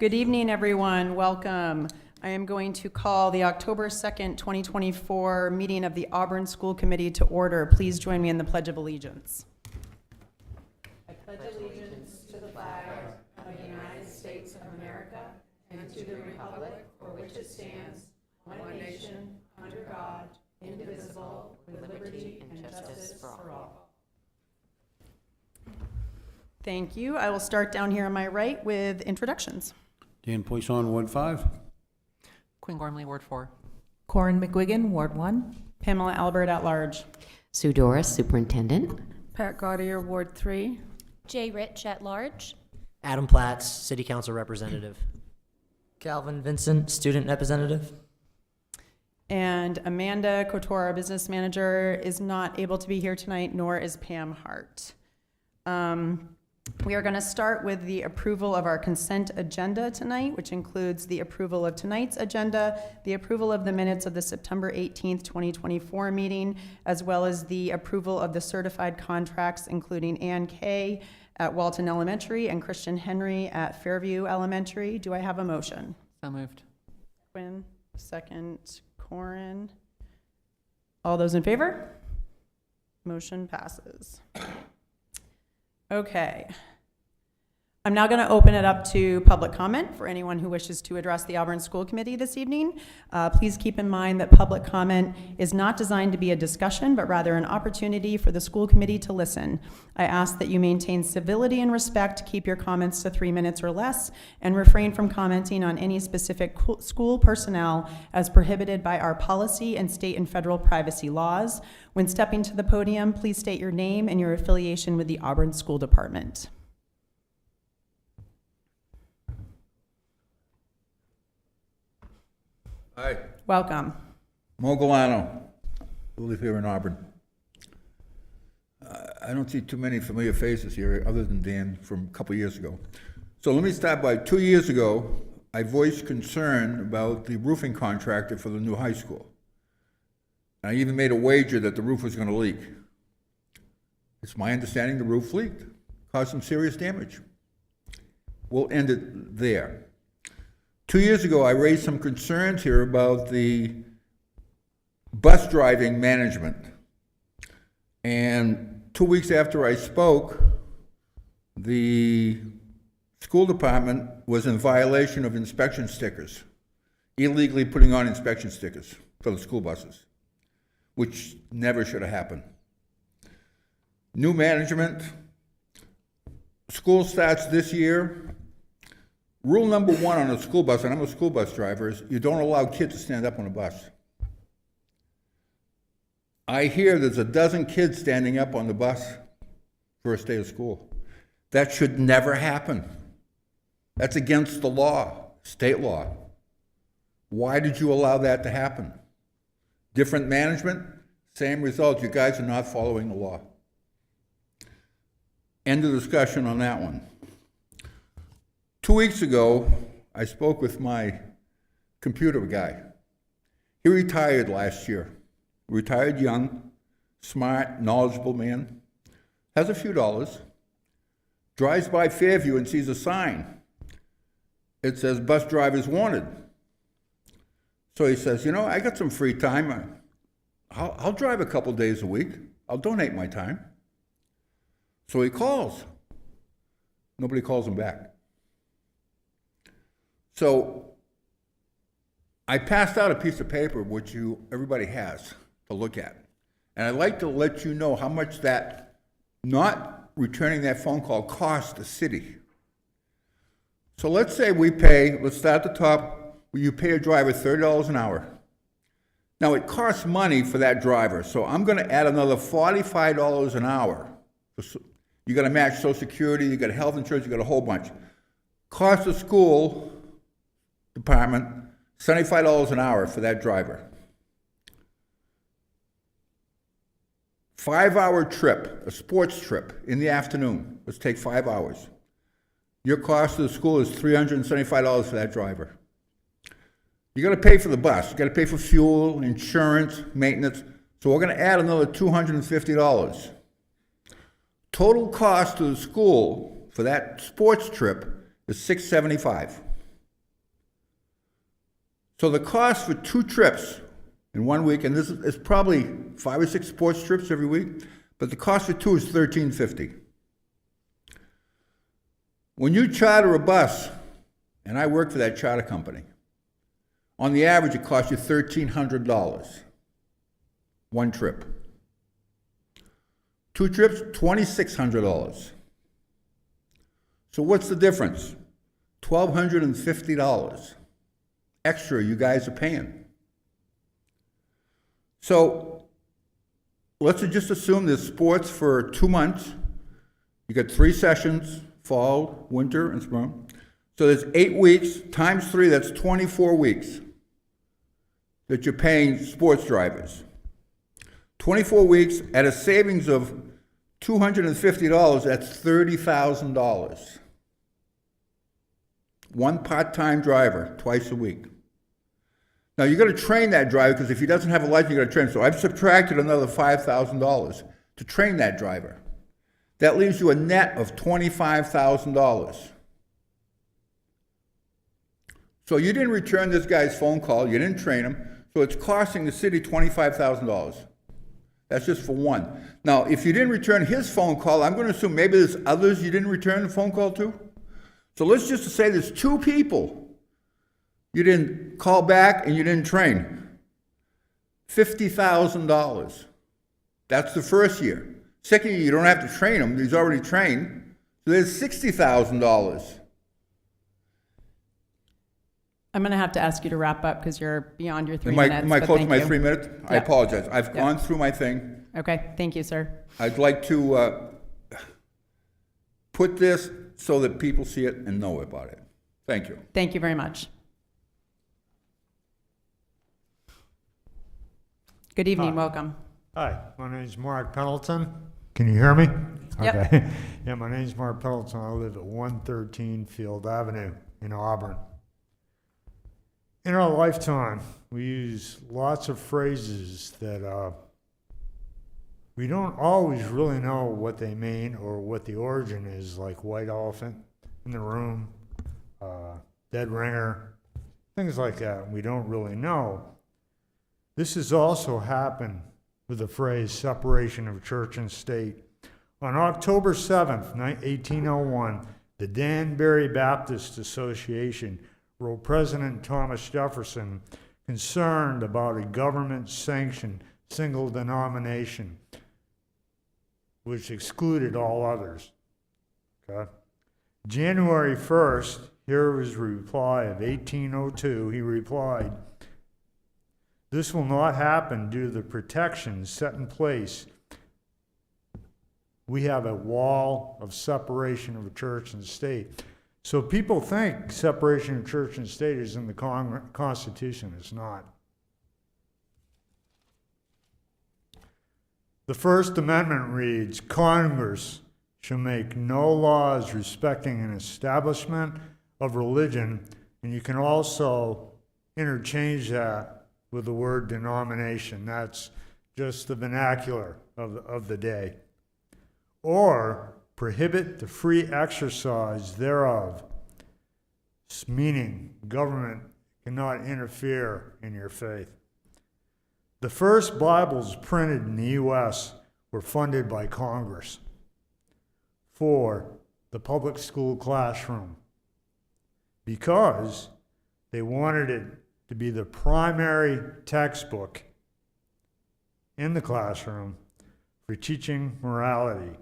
Good evening, everyone. Welcome. I am going to call the October 2nd, 2024 meeting of the Auburn School Committee to order. Please join me in the Pledge of Allegiance. I pledge allegiance to the flag of the United States of America and to the republic for which it stands, one nation, under God, indivisible, with liberty and justice for all. Thank you. I will start down here on my right with introductions. Dan Poisson, Ward 5. Quinn Gormley, Ward 4. Corin McGuigan, Ward 1. Pamela Albert at large. Sue Doris, Superintendent. Pat Gaudier, Ward 3. Jay Rich at large. Adam Platts, City Council Representative. Calvin Vincent, Student Representative. And Amanda Kotora, Business Manager, is not able to be here tonight, nor is Pam Hart. We are going to start with the approval of our consent agenda tonight, which includes the approval of tonight's agenda, the approval of the minutes of the September 18th, 2024 meeting, as well as the approval of the certified contracts, including Ann Kay at Walton Elementary and Christian Henry at Fairview Elementary. Do I have a motion? So moved. Quinn, second. Corin. All those in favor? Motion passes. Okay. I'm now going to open it up to public comment for anyone who wishes to address the Auburn School Committee this evening. Please keep in mind that public comment is not designed to be a discussion, but rather an opportunity for the school committee to listen. I ask that you maintain civility and respect, keep your comments to 3 minutes or less, and refrain from commenting on any specific school personnel as prohibited by our policy and state and federal privacy laws. When stepping to the podium, please state your name and your affiliation with the Auburn School Department. Hi, Welcome. Mo Galano, who live here in Auburn. I don't see too many familiar faces here other than Dan from a couple years ago. So let me start by 2 years ago, I voiced concern about the roofing contractor for the new high school. I even made a wager that the roof was going to leak. It's my understanding the roof leaked, caused some serious damage. We'll end it there. 2 years ago, I raised some concerns here about the bus driving management. And 2 weeks after I spoke, the school department was in violation of inspection stickers, illegally putting on inspection stickers for the school buses, which never should have happened. New management, school starts this year. Rule number one on a school bus, and I'm a school bus driver, is you don't allow kids to stand up on a bus. I hear there's a dozen kids standing up on the bus first day of school. That should never happen. That's against the law, state law. Why did you allow that to happen? Different management, same result. You guys are not following the law. End of discussion on that one. 2 weeks ago, I spoke with my computer guy. He retired last year. Retired young, smart, knowledgeable man. Has a few dollars. Drives by Fairview and sees a sign. It says, bus drivers wanted. So he says, you know, I got some free time. I'll drive a couple days a week. I'll donate my time. So he calls. Nobody calls him back. So I passed out a piece of paper, which everybody has to look at. And I'd like to let you know how much that not returning that phone call cost the city. So let's say let's start at the top, you pay a driver $30 an hour. Now it costs money for that driver, so I'm gonna add another $45 an hour. You gotta match Social Security, you got health insurance, you got a whole bunch. Cost the school department $75 an hour for that driver. 5-hour trip, a sports trip in the afternoon. Let's take 5 hours. Your cost to the school is $375 for that driver. You got to pay for the bus. You got to pay for fuel, insurance, maintenance. So we're going to add another $250. Total cost to the school for that sports trip is $675. So the cost for 2 trips in 1 week, and this is probably 5 or 6 sports trips every week, but the cost for 2 is $13.50. When you charter a bus, and I work for that charter company, on the average it costs you $1,300, 1 trip. 2 trips, $2,600. So what's the difference? $1,250 extra you guys are paying. So let's just assume there's sports for 2 months. You got 3 sessions, fall, winter, and spring. So there's 8 weeks times 3, that's 24 weeks that you're paying sports drivers. 24 weeks at a savings of $250, that's $30,000. 1 part-time driver, twice a week. Now, you got to train that driver, because if he doesn't have a license, you got to train him. So I've subtracted another $5,000 to train that driver. That leaves you a net of $25,000. So you didn't return this guy's phone call, you didn't train him, so it's costing the city $25,000. That's just for 1. Now, if you didn't return his phone call, I'm going to assume maybe there's others you didn't return the phone call to. So let's just say there's 2 people you didn't call back and you didn't train. $50,000. That's the first year. Second year, you don't have to train him. He's already trained. So there's $60,000. I'm going to have to ask you to wrap up because you're beyond your 3 Am I minutes. but close to thank my you. 3 minutes? I Yeah. apologize. I've Yeah. gone through my thing. Okay, thank you, sir. I'd like to put this so that people see it and know about it. Thank you. Thank you very much. Good evening, Hi. welcome. Hi, my name's Mark Pendleton. Can you hear me? Yep. Okay. Yeah, my name's Mark Pendleton. I live at 113 Field Avenue in Auburn. In our lifetime, we use lots of phrases that we don't always really know what they mean or what the origin is, like white elephant in the room, dead ringer, things like that. We don't really know. This has also happened with the phrase separation of church and state. On October 7th, 1801, the Danbury Baptist Association wrote President Thomas Jefferson concerned about a government-sanctioned single denomination, which excluded all others. Okay? January 1st, here was his reply of 1802. He replied, "This will not happen due to the protections set in place. We have a wall of separation of church and state." So people think separation of church and state is in the Constitution. It's not. The First Amendment reads, "Congress shall make no laws respecting an establishment of religion," and you can also interchange that with the word denomination. That's just the vernacular of the day. "Or prohibit the free exercise thereof," meaning government cannot interfere in your faith. The first Bibles printed in the U.S. were funded by Congress for the public school classroom because they wanted it to be the primary textbook in the classroom for teaching morality.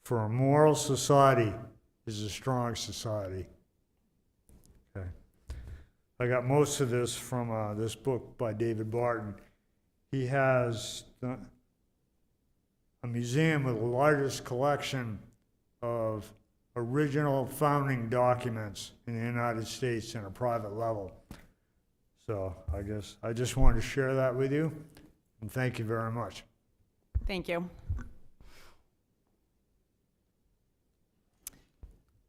For a moral society is a strong society. Okay. I got most of this from this book by David Barton. He has a museum with the largest collection of original founding documents in the United States on a private level. So I just wanted to share that with you, and thank you very much. Thank you.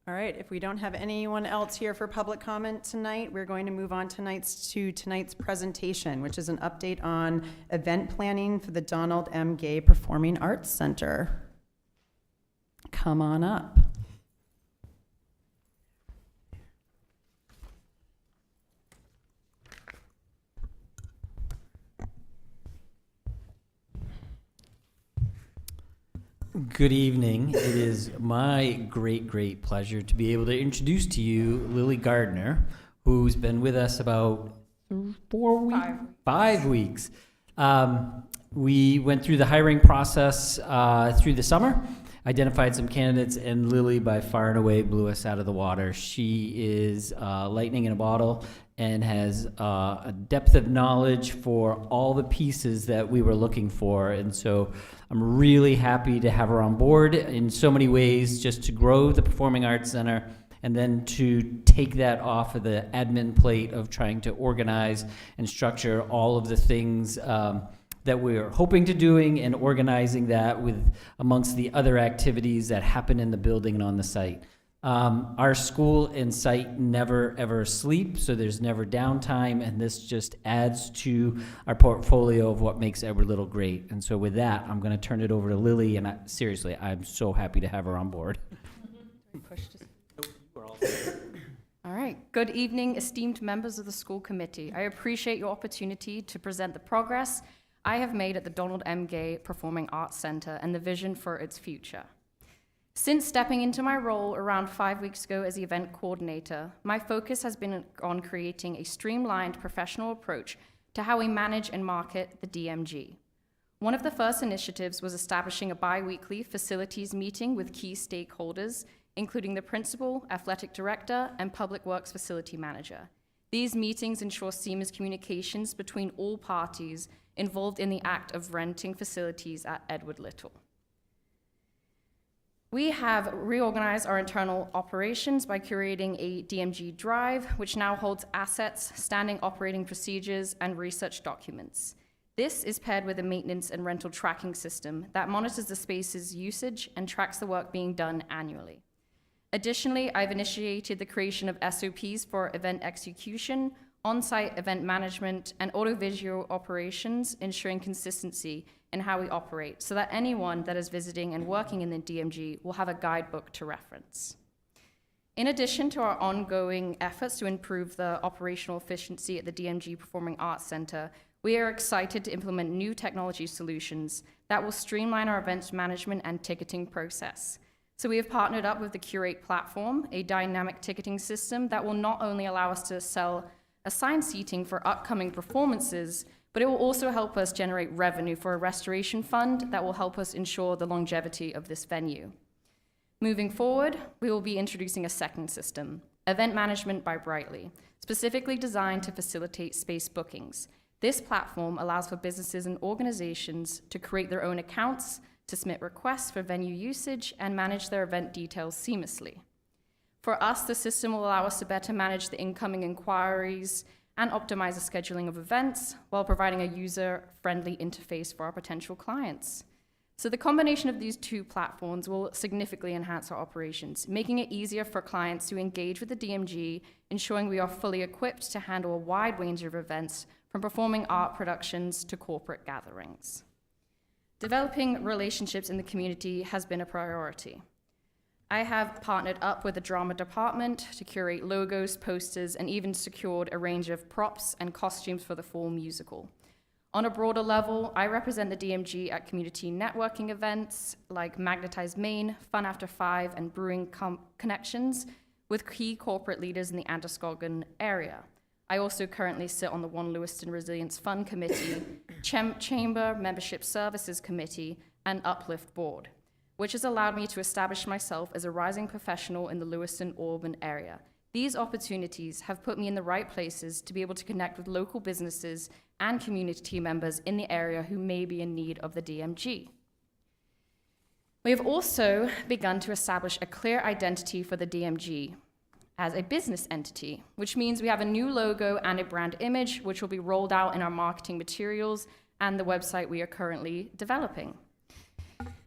All right, if we don't have anyone else here for public comment tonight, we're going to move on to tonight's presentation, which is an update on event planning for the Donald M. Gay Performing Arts Center. Come on up. Good evening. It is my great pleasure to be able to introduce to you Lily Gardner, who's been with us about 4 weeks, 5 weeks. We went through the hiring process through the summer, identified some candidates, and Lily by far and away blew us out of the water. She is lightning in a bottle and has a depth of knowledge for all the pieces that we were looking for. And so I'm really happy to have her on board in so many ways, just to grow the Performing Arts Center and then to take that off of the admin plate of trying to organize and structure all of the things that we're hoping to doing and organizing that with amongst the other activities that happen in the building and on the site. Our school and site never ever sleep, so there's never downtime, and this just adds to our portfolio of what makes Edward Little great. And so with that, I'm gonna turn it over to Lily, and seriously, I'm so happy to have her on board. All right. Good evening, esteemed members of the school committee. I appreciate your opportunity to present the progress I have made at the Donald M. Gay Performing Arts Center and the vision for its future. Since stepping into my role around 5 weeks ago as the event coordinator, my focus has been on creating a streamlined professional approach to how we manage and market the DMG. One of the first initiatives was establishing a bi-weekly facilities meeting with key stakeholders, including the principal, athletic director, and public works facility manager. These meetings ensure seamless communications between all parties involved in the act of renting facilities at Edward Little. We have reorganized our internal operations by curating a DMG drive, which now holds assets, standing operating procedures, and research documents. This is paired with a maintenance and rental tracking system that monitors the space's usage and tracks the work being done annually. Additionally, I've initiated the creation of SOPs for event execution, on-site event management, and audiovisual operations, ensuring consistency in how we operate so that anyone that is visiting and working in the DMG will have a guidebook to reference. In addition to our ongoing efforts to improve the operational efficiency at the DMG Performing Arts Center, we are excited to implement new technology solutions that will streamline our events management and ticketing process. So we have partnered up with the Curate platform, a dynamic ticketing system that will not only allow us to sell assigned seating for upcoming performances, but it will also help us generate revenue for a restoration fund that will help us ensure the longevity of this venue. Moving forward, we will be introducing a second system, Event Management by Brightly, specifically designed to facilitate space bookings. This platform allows for businesses and organizations to create their own accounts, to submit requests for venue usage, and manage their event details seamlessly. For us, the system will allow us to better manage the incoming inquiries and optimize the scheduling of events while providing a user-friendly interface for our potential clients. So the combination of these two platforms will significantly enhance our operations, making it easier for clients to engage with the DMG, ensuring we are fully equipped to handle a wide range of events, from performing art productions to corporate gatherings. Developing relationships in the community has been a priority. I have partnered up with the drama department to curate logos, posters, and even secured a range of props and costumes for the fall musical. On a broader level, I represent the DMG at community networking events like Magnetize Maine, Fun After 5, and Brewing Connections with key corporate leaders in the Androscoggin area. I also currently sit on the One Lewiston Resilience Fund Committee, Chamber Membership Services Committee, and Uplift Board, which has allowed me to establish myself as a rising professional in the Lewiston-Auburn area. These opportunities have put me in the right places to be able to connect with local businesses and community members in the area who may be in need of the DMG. We have also begun to establish a clear identity for the DMG as a business entity, which means we have a new logo and a brand image, which will be rolled out in our marketing materials and the website we are currently developing.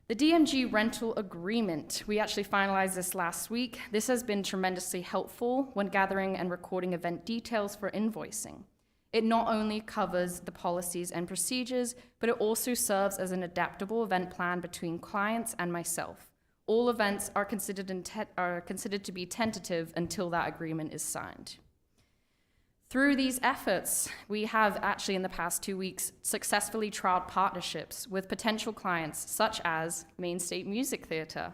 The DMG rental agreement, we actually finalized this last week. This has been tremendously helpful when gathering and recording event details for invoicing. It not only covers the policies and procedures, but it also serves as an adaptable event plan between clients and myself. All events are considered to be tentative until that agreement is signed. Through these efforts, we have actually in the past 2 weeks successfully trialed partnerships with potential clients such as Maine State Music Theatre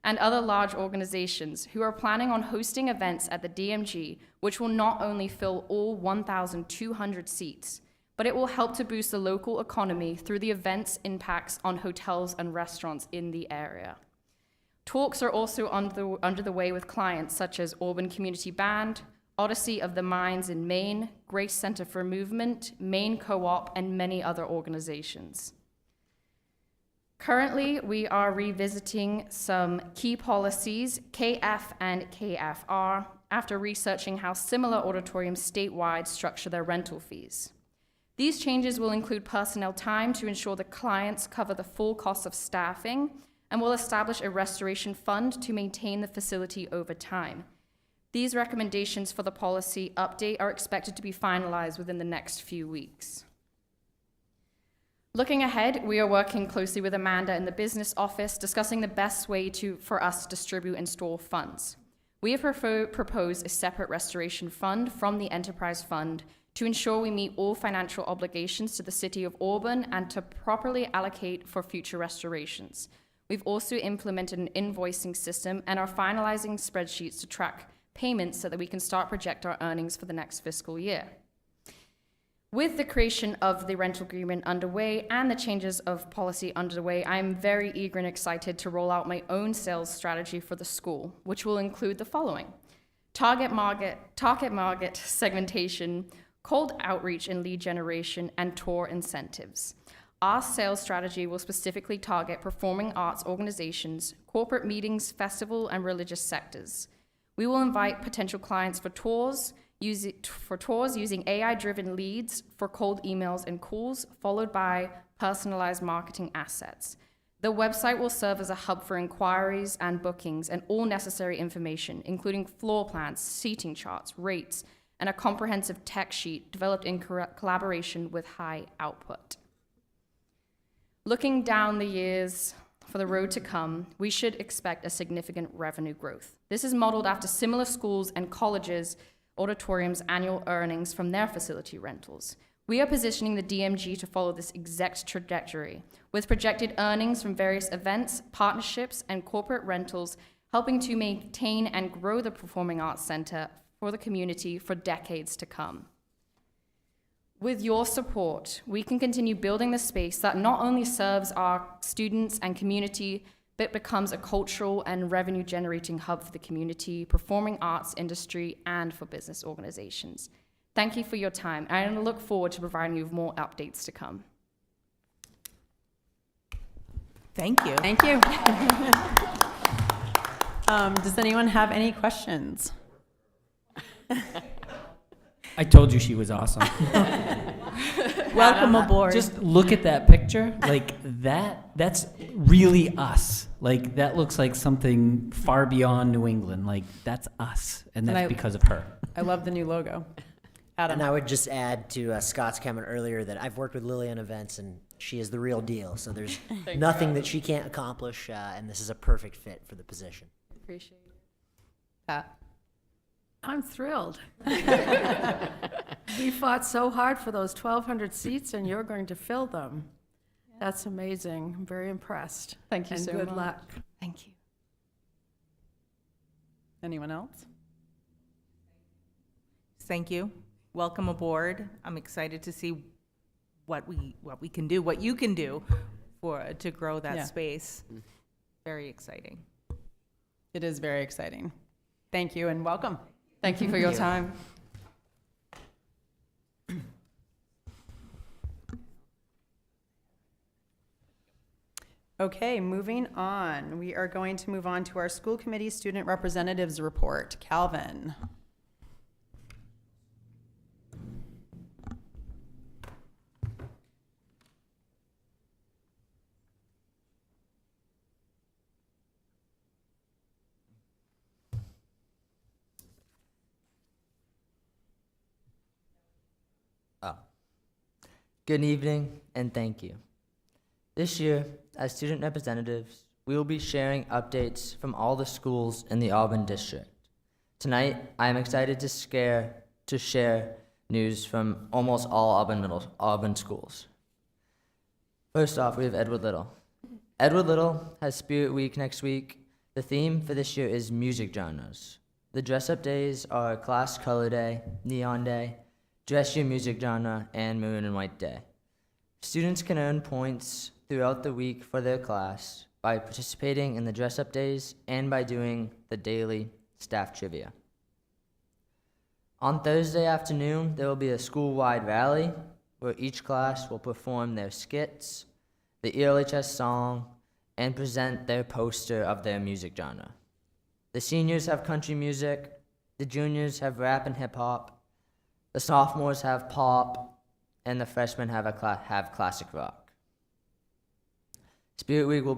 and other large organizations who are planning on hosting events at the DMG, which will not only fill all 1,200 seats, but it will help to boost the local economy through the event's impacts on hotels and restaurants in the area. Talks are also under the way with clients such as Auburn Community Band, Odyssey of the Mines in Maine, Grace Center for Movement, Maine Co-op, and many other organizations. Currently, we are revisiting some key policies, KF and KFR, after researching how similar auditoriums statewide structure their rental fees. These changes will include personnel time to ensure the clients cover the full cost of staffing and will establish a restoration fund to maintain the facility over time. These recommendations for the policy update are expected to be finalized within the next few weeks. Looking ahead, we are working closely with Amanda in the business office, discussing the best way for us to distribute and store funds. We have proposed a separate restoration fund from the enterprise fund to ensure we meet all financial obligations to the City of Auburn and to properly allocate for future restorations. We've also implemented an invoicing system and are finalizing spreadsheets to track payments so that we can start project our earnings for the next fiscal year. With the creation of the rental agreement underway and the changes of policy underway, I'm very eager and excited to roll out my own sales strategy for the school, which will include the following: target market segmentation, cold outreach and lead generation, and tour incentives. Our sales strategy will specifically target performing arts organizations, corporate meetings, festival, and religious sectors. We will invite potential clients for tours using AI-driven leads for cold emails and calls, followed by personalized marketing assets. The website will serve as a hub for inquiries and bookings and all necessary information, including floor plans, seating charts, rates, and a comprehensive tech sheet developed in collaboration with High Output. Looking down the years for the road to come, we should expect a significant revenue growth. This is modeled after similar schools and colleges' auditoriums' annual earnings from their facility rentals. We are positioning the DMG to follow this exact trajectory, with projected earnings from various events, partnerships, and corporate rentals helping to maintain and grow the Performing Arts Center for the community for decades to come. With your support, we can continue building the space that not only serves our students and community, but becomes a cultural and revenue-generating hub for the community, performing arts industry, and for business organizations. Thank you for your time, and I look forward to providing you with more updates to come. Thank you. Thank you. Does anyone have any questions? I told you she was awesome. Welcome aboard. Just look at that picture. Like that's really us. Like that looks like something far beyond New England. Like that's us. And that's because of her. I love the new logo. Adam. And I would just add to Scott's comment earlier that I've worked with Lily on events, and she is the real deal. So there's nothing that she can't accomplish, and this is a perfect fit for the position. Appreciate it. Pat. I'm thrilled. We fought so hard for those 1,200 seats, and you're going to fill them. That's amazing. I'm very impressed. Thank you so much. And good luck. Thank you. Anyone else? Thank you. Welcome aboard. I'm excited to see what we can do, what you can do to grow that space. Very exciting. It is very exciting. Thank you and welcome. Thank you for your time. Okay, moving on. We are going to move on to our school committee student representatives report. Calvin. Good evening, and thank you. This year, as student representatives, we will be sharing updates from all the schools in the Auburn district. Tonight, I am excited to to share news from almost all Auburn schools. First off, we have Edward Little. Edward Little has Spirit Week next week. The theme for this year is music genres. The dress-up days are Class Color Day, Neon Day, Dress Your Music Genre, and Maroon and White Day. Students can earn points throughout the week for their class by participating in the dress-up days and by doing the daily staff trivia. On Thursday afternoon, there will be a school-wide rally where each class will perform their skits, the ELHS song, and present their poster of their music genre. The seniors have country music, the juniors have rap and hip-hop, the sophomores have pop, and the freshmen have classic rock. Spirit Week will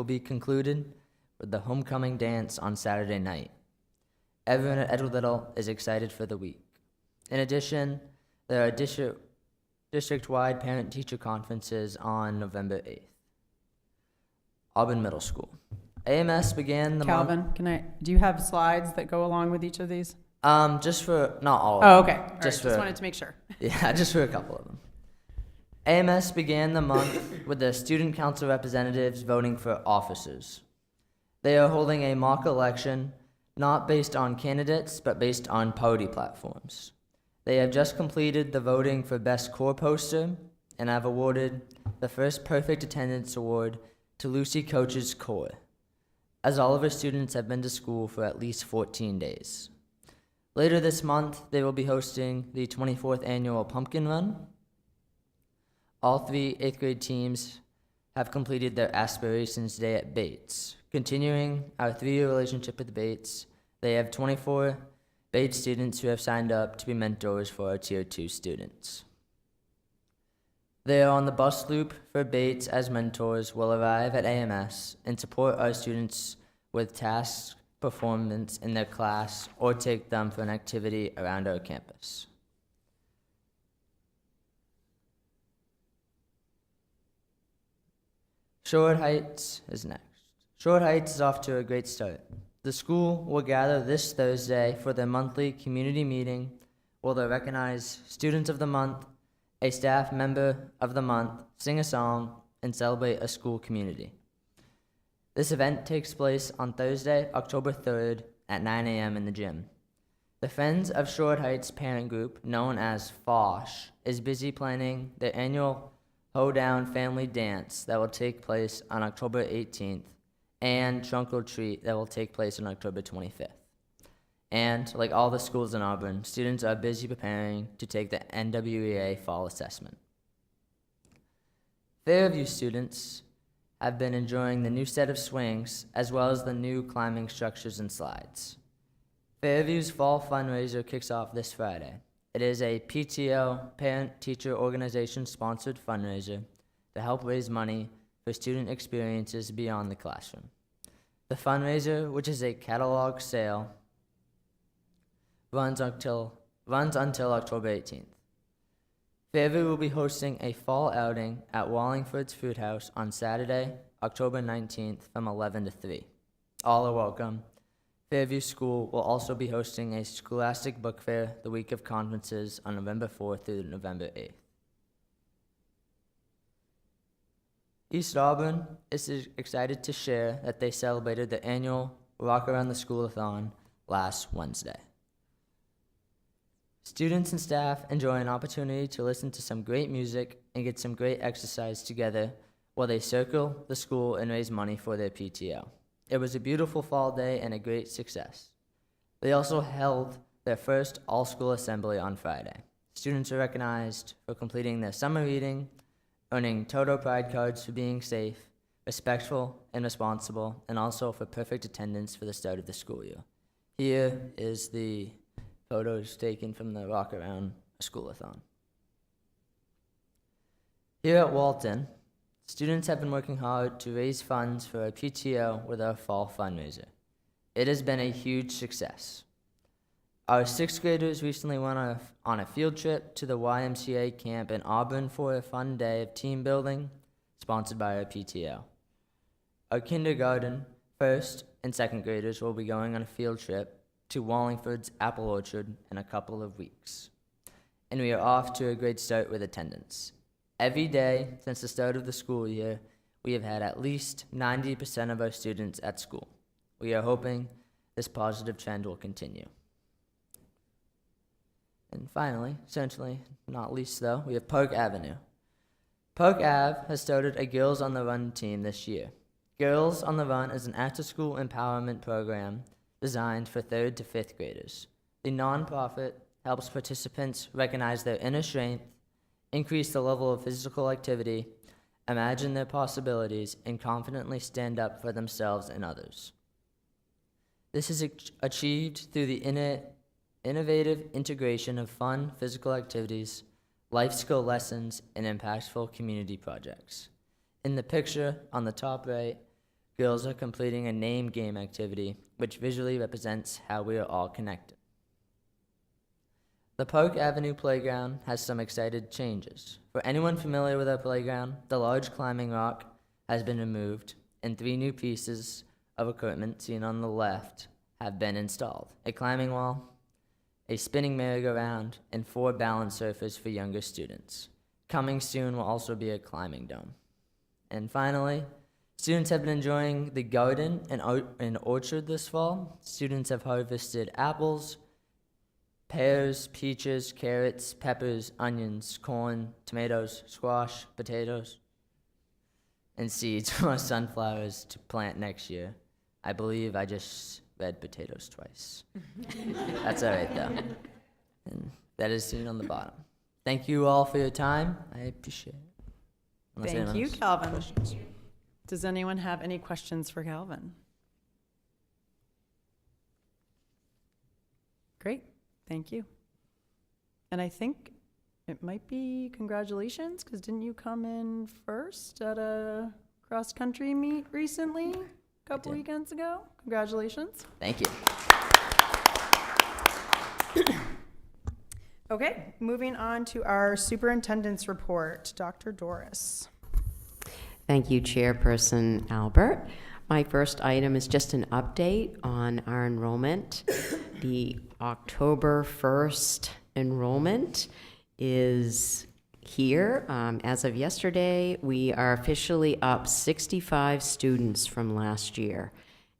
be concluded with the homecoming dance on Saturday night. Everyone at Edward Little is excited for the week. In addition, there are district-wide parent-teacher conferences on November 8th. Auburn Middle School. AMS began the month... Calvin, do you have slides that go along with each of these? Just for, not all of Oh, them. okay. All right, just wanted to make sure. Yeah, just for a couple of them. AMS began the month with the student council representatives voting for officers. They are holding a mock election, not based on candidates, but based on party platforms. They have just completed the voting for Best Core Poster and have awarded the first Perfect Attendance Award to Lucy Coach's Core, as all of her students have been to school for at least 14 days. Later this month, they will be hosting the 24th Annual Pumpkin Run. All 3 8th grade teams have completed their Aspirations Day at Bates. Continuing our 3-year relationship with Bates, they have 24 Bates students who have signed up to be mentors for our Tier 2 students. They are on the bus loop for Bates as mentors will arrive at AMS and support our students with task performance in their class or take them for an activity around our campus. Sherwood Heights is next. Sherwood Heights is off to a great start. The school will gather this Thursday for their monthly community meeting where they'll recognize Students of the Month, a staff member of the month, sing a song, and celebrate a school community. This event takes place on Thursday, October 3rd at 9 a.m. in the gym. The Friends of Sherwood Heights parent group, known as FOSH, is busy planning their annual Hoedown Family Dance that will take place on October 18th and Trunk or Treat that will take place on October 25th. And, like all the schools in Auburn, students are busy preparing to take the NWEA Fall Assessment. Fairview students have been enjoying the new set of swings as well as the new climbing structures and slides. Fairview's Fall Fundraiser kicks off this Friday. It is a PTO, parent-teacher organization-sponsored fundraiser to help raise money for student experiences beyond the classroom. The fundraiser, which is a catalog sale, runs until October 18th. Fairview will be hosting a fall outing at Wallingford's Food House on Saturday, October 19th from 11 to 3. All are welcome. Fairview School will also be hosting a Scholastic Book Fair the week of conferences on November 4th through November 8th. East Auburn is excited to share that they celebrated the annual Walk Around the School-a-thon last Wednesday. Students and staff enjoy an opportunity to listen to some great music and get some great exercise together while they circle the school and raise money for their PTO. It was a beautiful fall day and a great success. They also held their first all-school assembly on Friday. Students were recognized for completing their summer reading, earning Toto Pride cards for being safe, respectful, and responsible, and also for perfect attendance for the start of the school year. Here is the photos taken from the Walk Around School-a-thon. Here at Walton, students have been working hard to raise funds for our PTO with our fall fundraiser. It has been a huge success. Our 6th graders recently went on a field trip to the YMCA camp in Auburn for a fun day of team building, sponsored by our PTO. Our kindergarten, 1st, and 2nd graders will be going on a field trip to Wallingford's Apple Orchard in a couple of weeks. And we are off to a great start with attendance. Every day since the start of the school year, we have had at least 90% of our students at school. We are hoping this positive trend will continue. And finally, certainly not least though, we have Park Avenue. Park Ave has started a Girls on the Run team this year. Girls on the Run is an after-school empowerment program designed for 3rd to 5th graders. The nonprofit helps participants recognize their inner strength, increase the level of physical activity, imagine their possibilities, and confidently stand up for themselves and others. This is achieved through the innovative integration of fun physical activities, life skill lessons, and impactful community projects. In the picture on the top right, girls are completing a name game activity, which visually represents how we are all connected. The Park Avenue playground has some exciting changes. For anyone familiar with our playground, the large climbing rock has been removed, and 3 new pieces of equipment seen on the left have been installed: a climbing wall, a spinning merry-go-round, and 4 balance surfers for younger students. Coming soon will also be a climbing dome. And finally, students have been enjoying the garden and orchard this fall. Students have harvested apples, pears, peaches, carrots, peppers, onions, corn, tomatoes, squash, potatoes, and seeds for sunflowers to plant next year. I believe I just read potatoes twice. That's all right, though. And that is seen on the bottom. Thank you all for your time. I appreciate it. Unless Thank anyone you, else- Calvin. Does anyone have any questions for Calvin? Great, thank you. And I think it might be congratulations, because didn't you come in first at a cross-country meet recently, a couple did. weekends ago? Congratulations. Thank you. Okay, moving on to our superintendent's report. Dr. Doris. Thank you, Chairperson Albert. My first item is just an update on our enrollment. The October 1st enrollment is here. As of yesterday, we are officially up 65 students from last year.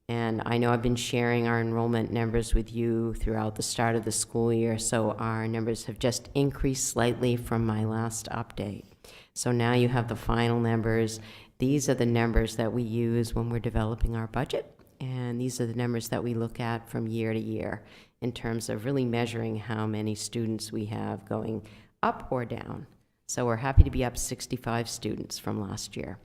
And I know I've been sharing our enrollment numbers with you throughout the start of the school year, so our numbers have just increased slightly from my last update. So now you have the final numbers. These are the numbers that we use when we're developing our budget, and these are the numbers that we look at from year to year in terms of really measuring how many students we have going up or down. So we're happy to be up 65 students from last year.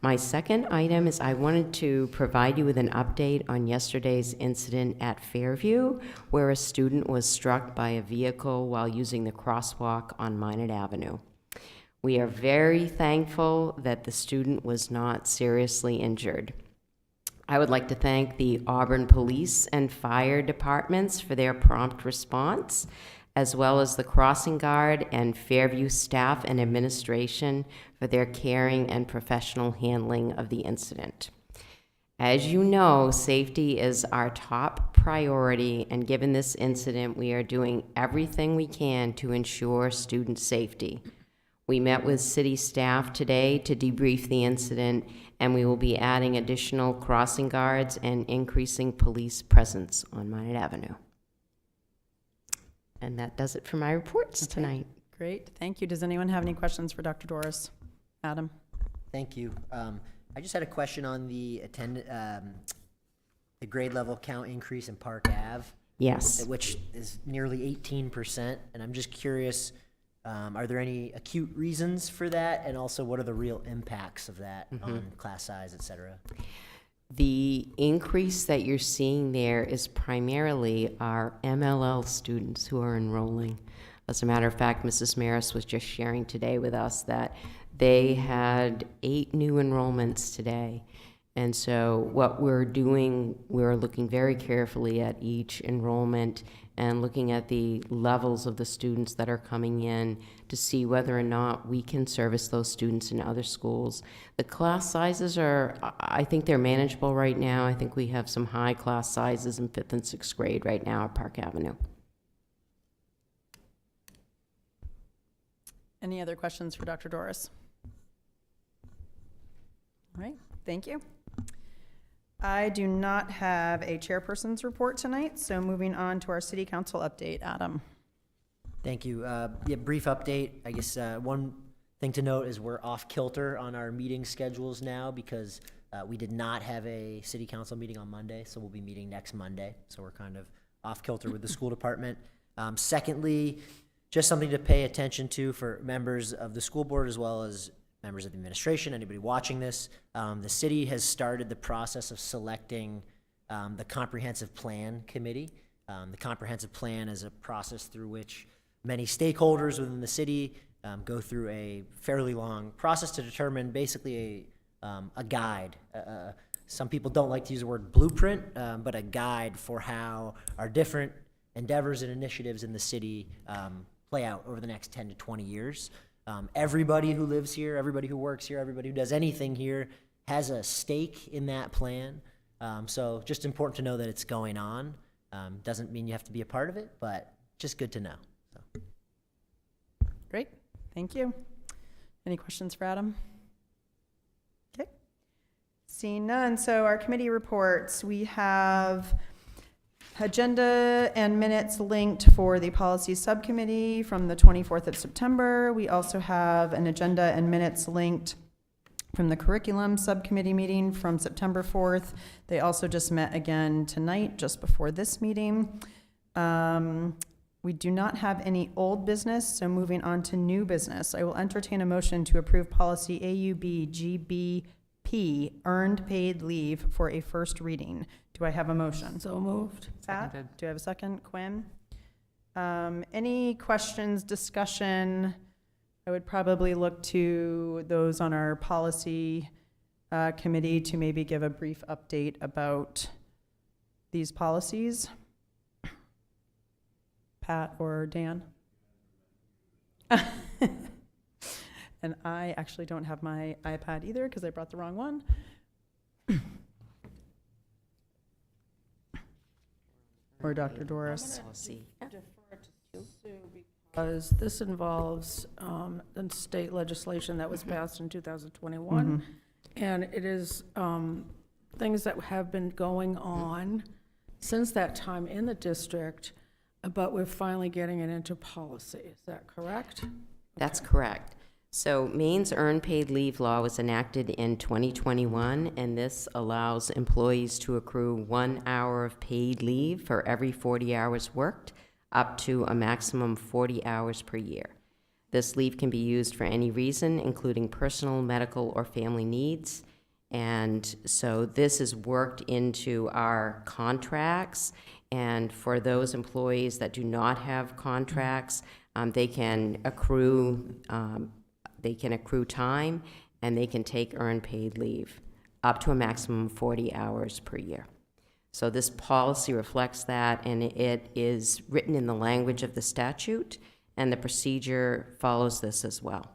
My second item is I wanted to provide you with an update on yesterday's incident at Fairview, where a student was struck by a vehicle while using the crosswalk on Minot Avenue. We are very thankful that the student was not seriously injured. I would like to thank the Auburn Police and Fire Departments for their prompt response, as well as the crossing guard and Fairview staff and administration for their caring and professional handling of the incident. As you know, safety is our top priority, and given this incident, we are doing everything we can to ensure student safety. We met with city staff today to debrief the incident, and we will be adding additional crossing guards and increasing police presence on Minot Avenue. And that does it for my reports tonight. Great, thank you. Does anyone have any questions for Dr. Doris? Adam? Thank you. I just had a question on the grade level count increase in Park Ave. Yes. Which is nearly 18%, and I'm just curious, are there any acute reasons for that, and also what are the real impacts of that on class size, et cetera? The increase that you're seeing there is primarily our MLL students who are enrolling. As a matter of fact, Mrs. Maris was just sharing today with us that they had 8 new enrollments today, And so what we're doing, we're looking very carefully at each enrollment and looking at the levels of the students that are coming in to see whether or not we can service those students in other schools. The class sizes are, I think they're manageable right now. I think we have some high class sizes in 5th and 6th grade right now at Park Avenue. Any other questions for Dr. Doris? All right, thank you. I do not have a chairperson's report tonight, so moving on to our city council update. Adam. Thank you. Yeah, brief update. I guess one thing to note is we're off kilter on our meeting schedules now because we did not have a city council meeting on Monday, so we'll be meeting next Monday. So we're kind of off kilter with the school department. Secondly, just something to pay attention to for members of the school board as well as members of the administration, anybody watching this. The city has started the process of selecting the comprehensive plan committee. The comprehensive plan is a process through which many stakeholders within the city go through a fairly long process to determine basically a guide. Some people don't like to use the word blueprint, but a guide for how our different endeavors and initiatives in the city play out over the next 10 to 20 years. Everybody who lives here, everybody who works here, everybody who does anything here has a stake in that plan. So just important to know that it's going on. Doesn't mean you have to be a part of it, but just good to know. So. Great, thank you. Any questions for Adam? Okay, seeing none. So our committee reports, we have agenda and minutes linked for the policy subcommittee from the 24th of September. We also have an agenda and minutes linked from the curriculum subcommittee meeting from September 4th. They also just met again tonight, just before this meeting. We do not have any old business, so moving on to new business. I will entertain a motion to approve policy AUB-GBP, earned paid leave, for a first reading. Do I have a motion? So moved. Pat, Seconded. do I have a second? Quinn? Any questions, discussion? I would probably look to those on our policy committee to maybe give a brief update about these policies. Pat or Dan? And I actually don't have my iPad either because I brought the wrong one. Or Dr. Doris. Policy. Because this involves the state legislation that was passed in 2021. And it is things that have been going on since that time in the district, but we're finally getting it into policy. Is that correct? That's correct. So Maine's earned paid leave law was enacted in 2021, and this allows employees to accrue 1 hour of paid leave for every 40 hours worked, up to a maximum 40 hours per year. This leave can be used for any reason, including personal, medical, or family needs. And so this is worked into our contracts. And for those employees that do not have contracts, they can accrue time, and they can take earned paid leave up to a maximum of 40 hours per year. So this policy reflects that, and it is written in the language of the statute, and the procedure follows this as well.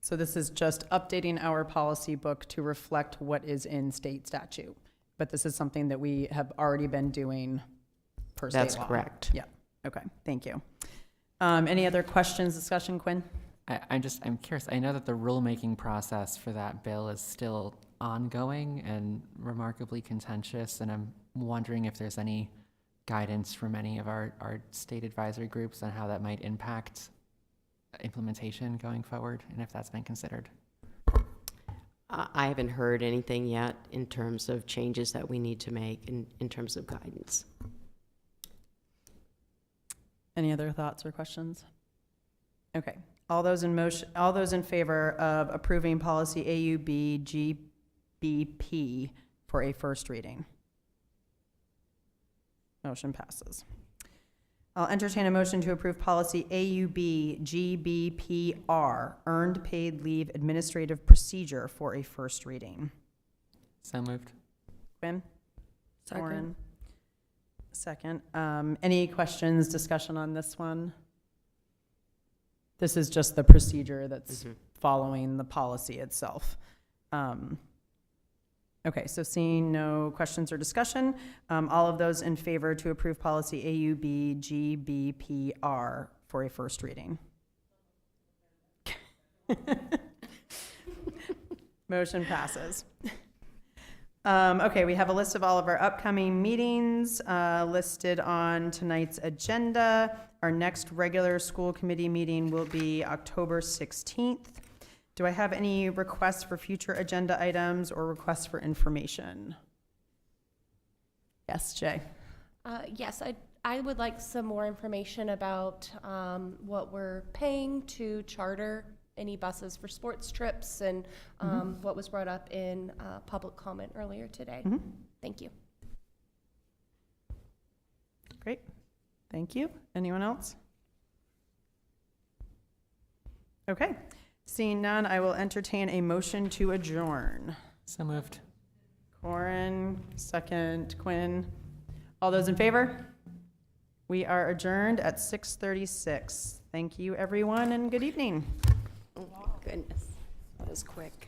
So this is just updating our policy book to reflect what is in state statute. But this is something that we have already been doing per state law. That's correct. Yeah, okay, thank you. Any other questions, discussion, Quinn? I'm curious. I know that the rulemaking process for that bill is still ongoing and remarkably contentious, and I'm wondering if there's any guidance from any of our state advisory groups on how that might impact implementation going forward, and if that's been considered. I haven't heard anything yet in terms of changes that we need to make in terms of guidance. Any other thoughts or questions? Okay, all those in favor of approving policy AUB-GBP for a first reading? Motion passes. I'll entertain a motion to approve policy AUB-GBPR, earned paid leave administrative procedure, for a first reading. So moved. Quinn? Second. Lauren? Second. Any questions, discussion on this one? This is just the procedure that's following the policy itself. Okay, so seeing no questions or discussion, all of those in favor to approve policy AUBGBPR for a first reading? Motion passes. Okay, we have a list of all of our upcoming meetings listed on tonight's agenda. Our next regular school committee meeting will be October 16th. Do I have any requests for future agenda items or requests for information? Yes, Jay. Yes, I would like some more information about what we're paying to charter any buses for sports trips and what was brought up in public comment earlier today. Thank you. Great. Thank you. Anyone else? Okay. Seeing none, I will entertain a motion to adjourn. So moved. Corin, second. Quinn. All those in favor? We are adjourned at 6:36. Thank you, everyone, and good evening. Oh, my goodness. That was quick.